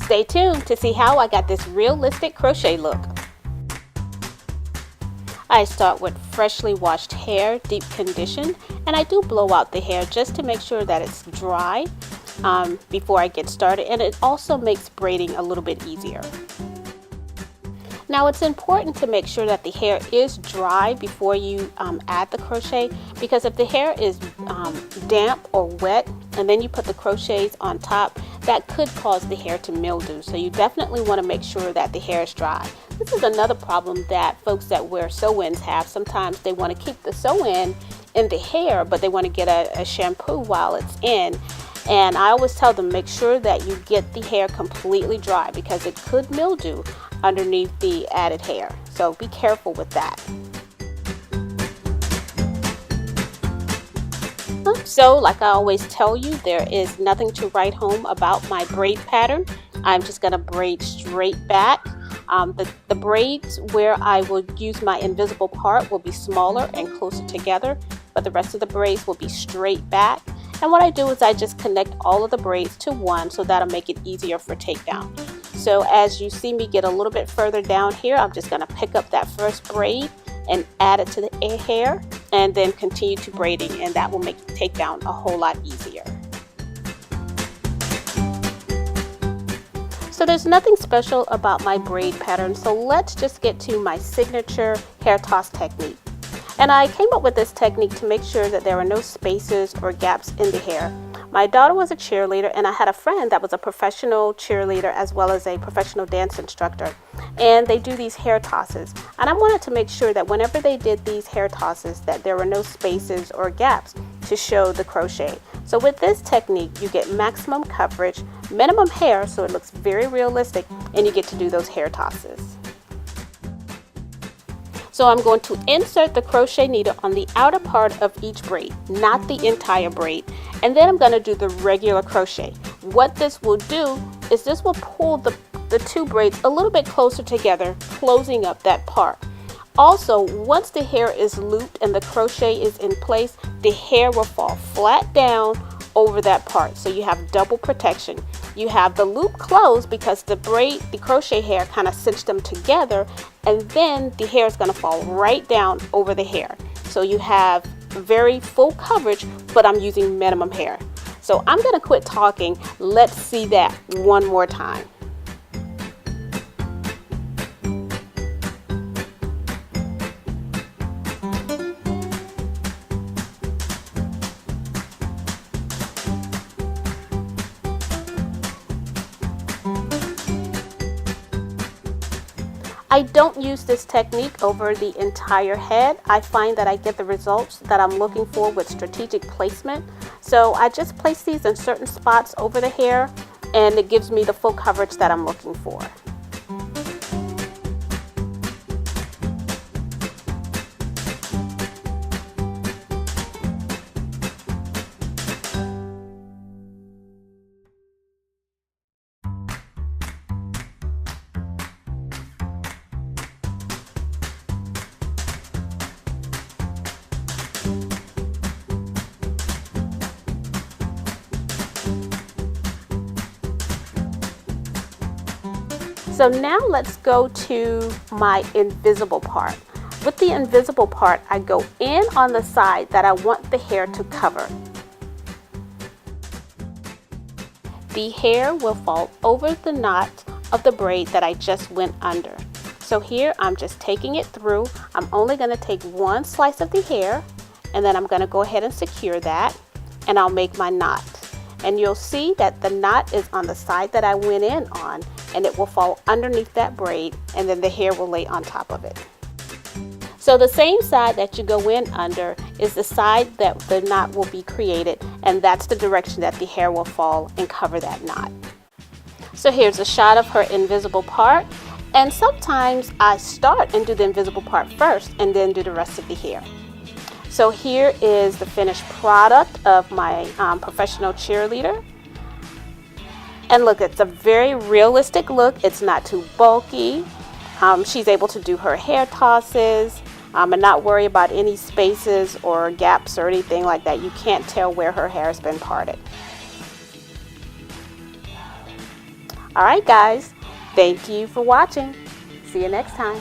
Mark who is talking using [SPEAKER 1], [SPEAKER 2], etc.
[SPEAKER 1] Stay tuned to see how I got this realistic crochet look. I start with freshly washed hair, deep conditioned, and I do blow out the hair just to make sure that it's dry before I get started, and it also makes braiding a little bit easier. Now it's important to make sure that the hair is dry before you add the crochet, because if the hair is damp or wet and then you put the crochets on top, that could cause the hair to mildew. So you definitely want to make sure that the hair is dry. This is another problem that folks that wear sew-ins have. Sometimes they want to keep the sew-in in the hair, but they want to get a shampoo while it's in. And I always tell them, make sure that you get the hair completely dry, because it could mildew underneath the added hair. So be careful with that. So like I always tell you, there is nothing to write home about my braid pattern. I'm just going to braid straight back. The braids where I will use my invisible part will be smaller and closer together, but the rest of the braids will be straight back. And what I do is I just connect all of the braids to one, so that'll make it easier for takedown. So as you see me get a little bit further down here, I'm just going to pick up that first braid and add it to the hair, and then continue to braiding, and that will make takedown a whole lot easier. So there's nothing special about my braid pattern, so let's just get to my signature hair toss technique. And I came up with this technique to make sure that there are no spaces or gaps in the hair. My daughter was a cheerleader, and I had a friend that was a professional cheerleader as well as a professional dance instructor, and they do these hair tosses, and I wanted to make sure that whenever they did these hair tosses that there were no spaces or gaps to show the crochet. So with this technique you get maximum coverage, minimum hair, so it looks very realistic, and you get to do those hair tosses. So I'm going to insert the crochet needle on the outer part of each braid, not the entire braid. And then I'm going to do the regular crochet. What this will do is this will pull the two braids a little bit closer together, closing up that part. Also, once the hair is looped and the crochet is in place, the hair will fall flat down over that part. So you have double protection. You have the loop closed because the crochet hair kind of cinched them together, and then the hair is going to fall right down over the hair. So you have very full coverage, but I'm using minimum hair. So I'm going to quit talking. Let's see that one more time. I don't use this technique over the entire head. I find that I get the results that I'm looking for with strategic placement. So I just place these in certain spots over the hair, and it gives me the full coverage that I'm looking for. So now let's go to my invisible part. With the invisible part, I go in on the side that I want the hair to cover. The hair will fall over the knot of the braid that I just went under. So here I'm just taking it through. I'm only going to take one slice of the hair, and then I'm going to go ahead and secure that, and I'll make my knot. And you'll see that the knot is on the side that I went in on, and it will fall underneath that braid, and then the hair will lay on top of it. So the same side that you go in under is the side that the knot will be created, and that's the direction that the hair will fall and cover that knot. So here's a shot of her invisible part, and sometimes I start and do the invisible part first and then do the rest of the hair. So here is the finished product of my professional cheerleader. And look, it's a very realistic look. It's not too bulky. She's able to do her hair tosses and not worry about any spaces or gaps or anything like that. You can't tell where her hair has been parted. Alright guys, thank you for watching. See you next time.